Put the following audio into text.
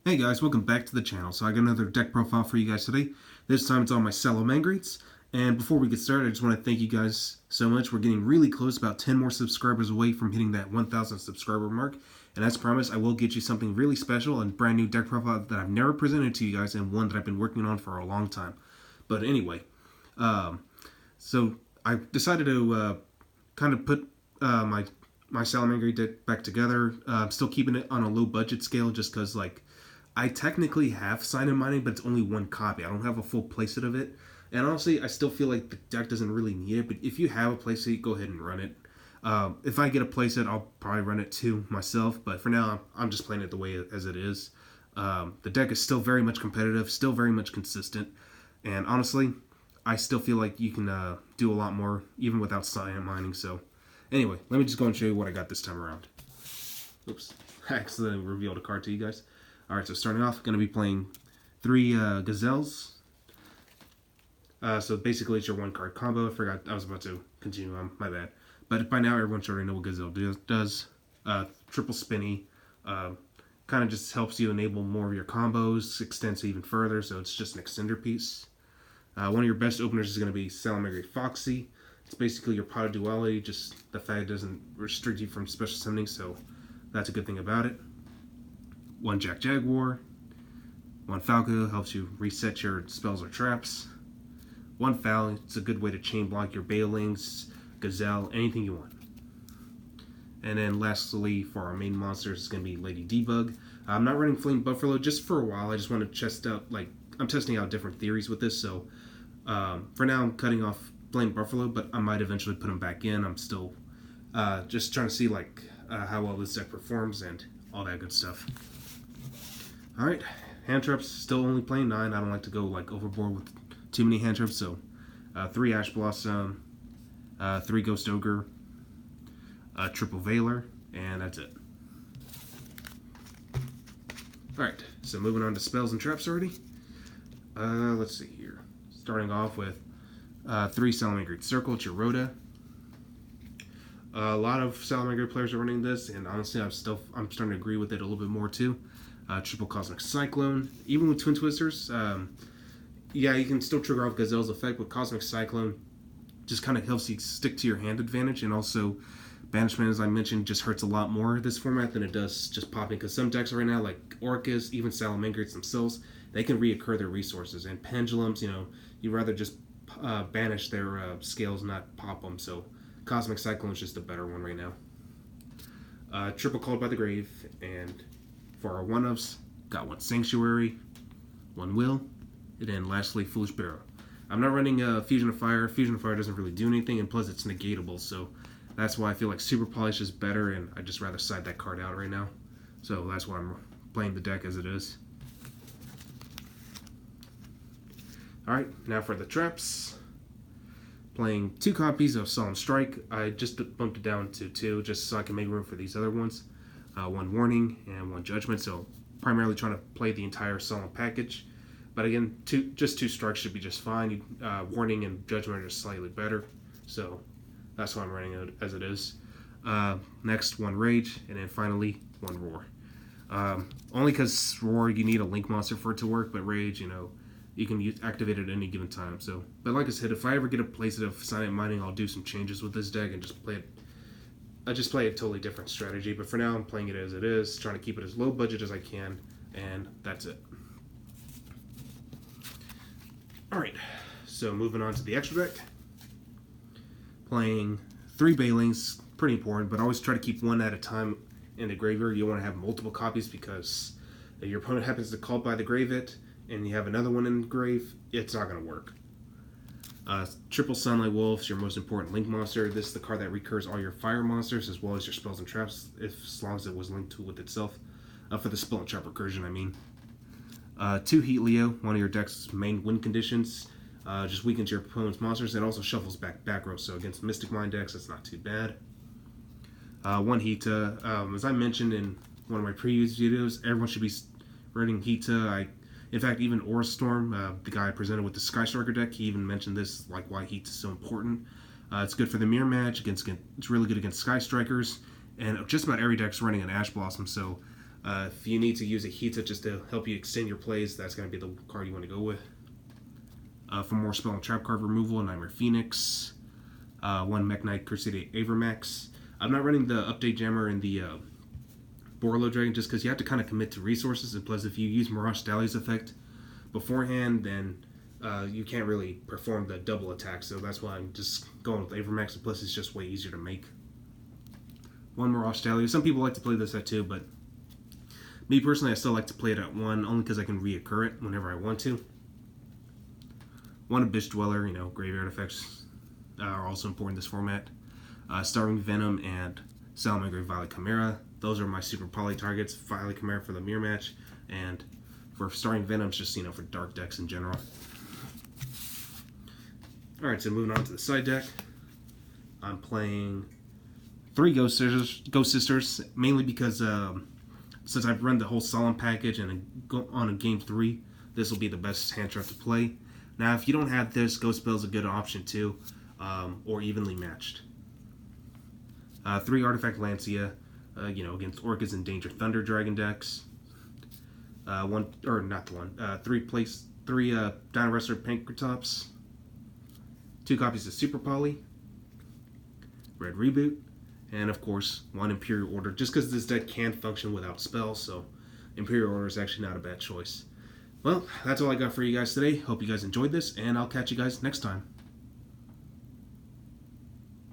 Hey guys, welcome back to the channel. So I got another deck profile for you guys today. This time it's on my Salamangreats. And before we get started, I just want to thank you guys so much. We're getting really close, about 10 more subscribers away from hitting that 1,000 subscriber mark. And as promised, I will get you something really special and brand new deck profile that I've never presented to you guys, and one that I've been working on for a long time. But anyway, so I decided to kind of put my Salamangreat deck back together. I'm still keeping it on a low budget scale just because I technically have Sign and Mining, but it's only one copy. I don't have a full playset of it. And honestly, I still feel like the deck doesn't really need it. But if you have a playset, go ahead and run it. If I get a playset, I'll probably run it too myself. But for now, I'm just playing it the way as it is. The deck is still very much competitive, still very much consistent. And honestly, I still feel like you can do a lot more, even without Sign and Mining. So anyway, let me just go and show you what I got this time around. Oops, I accidentally revealed a card to you guys. Alright, so starting off, going to be playing 3 Gazelles. So basically it's your 1-card combo. I forgot, I was about to continue on, my bad. But by now everyone should already know what Gazelle does. Triple spinny. Kind of just helps you enable more of your combos, extends even further, so it's just an extender piece. One of your best openers is going to be Salamangreat Foxy. It's basically your pot of duality, just the fact it doesn't restrict you from special summoning, so that's a good thing about it. 1 Jack Jaguar. 1 Falco helps you reset your spells or traps. 1 Foul, it's a good way to chain block your Bailings, Gazelle, anything you want. And then lastly, for our main monsters, it's going to be Lady Debug. I'm not running Flame Buffalo just for a while. I just want to test out, I'm testing out different theories with this. So for now, I'm cutting off Flame Buffalo, but I might eventually put them back in. I'm still just trying to see how well this deck performs and all that good stuff. Alright, hand traps, still only playing 9. I don't like to go overboard with too many hand traps, so 3 Ash Blossom, 3 Ghost Ogre, Triple Veiler, and that's it. Alright, so moving on to spells and traps already. Let's see here. Starting off with 3 Salamangreat Circle, it's your Rhoda. A lot of Salamangreat players are running this, and honestly, I'm starting to agree with it a little bit more too. Triple Cosmic Cyclone. Even with Twin Twisters, yeah, you can still trigger off Gazelle's effect, but Cosmic Cyclone just kind of helps you stick to your hand advantage, and also Banishment, as I mentioned, just hurts a lot more this format than it does just popping, because some decks right now, like Orcus, even Salamangreats themselves, they can reoccur their resources, and Pendulums, you'd rather just banish their scales, not pop them, so Cosmic Cyclone is just a better one right now. Triple Called by the Grave, and for our 1-ofs, got 1 Sanctuary, 1 Will, and then lastly, Foolish Barrow. I'm not running Fusion of Fire. Fusion of Fire doesn't really do anything, and plus it's negatable, so that's why I feel like Super Polish is better, and I'd just rather side that card out right now. So that's why I'm playing the deck as it is. Alright, now for the traps. Playing 2 copies of Solemn Strike. I just bumped it down to 2, just so I can make room for these other ones. 1 Warning and 1 Judgment, so primarily trying to play the entire Solemn package. But again, just 2 strikes should be just fine. Warning and Judgment are just slightly better, so that's why I'm running it as it is. Next, 1 Rage, and then finally 1 Roar. Only because Roar, you need a Link monster for it to work, but Rage, you can activate it at any given time. So, but like I said, if I ever get a playset of Silent Mining, I'll do some changes with this deck and just play it. I just play a totally different strategy, but for now I'm playing it as it is, trying to keep it as low budget as I can, and that's it. Alright, so moving on to the extra deck. Playing 3 Bailings, pretty important, but always try to keep 1 at a time in the graveyard. You want to have multiple copies, because if your opponent happens to call by the grave it, and you have another one in the grave, it's not going to work. Triple Sunlight Wolf is your most important Link monster. This is the card that recurs all your fire monsters as well as your spells and traps, as long as it was linked to with itself. For the spell and trap recursion, I mean. 2 Heat Leo, one of your deck's main win conditions. Just weakens your opponent's monsters. It also shuffles back row, so against Mystic Mind decks, that's not too bad. 1 Hita. As I mentioned in one of my previous videos, everyone should be running Hita. In fact, even Aura Storm, the guy I presented with the Sky Striker deck, he even mentioned this, why Heat is so important. It's good for the mirror match. It's really good against Sky Strikers, and just about every deck's running an Ash Blossom, so If you need to use a Hita just to help you extend your plays, that's going to be the card you want to go with. For more spell and trap card removal, Nightmare Phoenix, one Mech Knight Crusader Avermax. I'm not running the update jammer in the Borlo Dragon just because you have to kind of commit to resources, and plus if you use Mirage Dahlia's effect beforehand, then you can't really perform the double attack, so that's why I'm just going with Avermax, and plus it's just way easier to make. One Mirage Dahlia. Some people like to play this at 2, but me personally, I still like to play it at 1, only because I can reoccur it whenever I want to. One Abyss Dweller, graveyard effects are also important in this format. Starving Venom and Salamangreat Violet Chimera. Those are my super poly targets. Violet Chimera for the mirror match, and for Starving Venom, it's just, for dark decks in general. Alright, so moving on to the side deck. I'm playing 3 Ghost Sisters, mainly because since I've run the whole Solemn package and on a game 3, this will be the best hand trap to play. Now, if you don't have this, Ghost Spell is a good option too, or evenly matched. 3 Artifact Lancia, against Orcas and Danger Thunder Dragon decks. 3 Dino Wrestler Pankratops. 2 copies of Super Poly. Red Reboot. And of course, 1 Imperial Order, just because this deck can function without spells, so Imperial Order is actually not a bad choice. Well, that's all I got for you guys today. Hope you guys enjoyed this, and I'll catch you guys next time.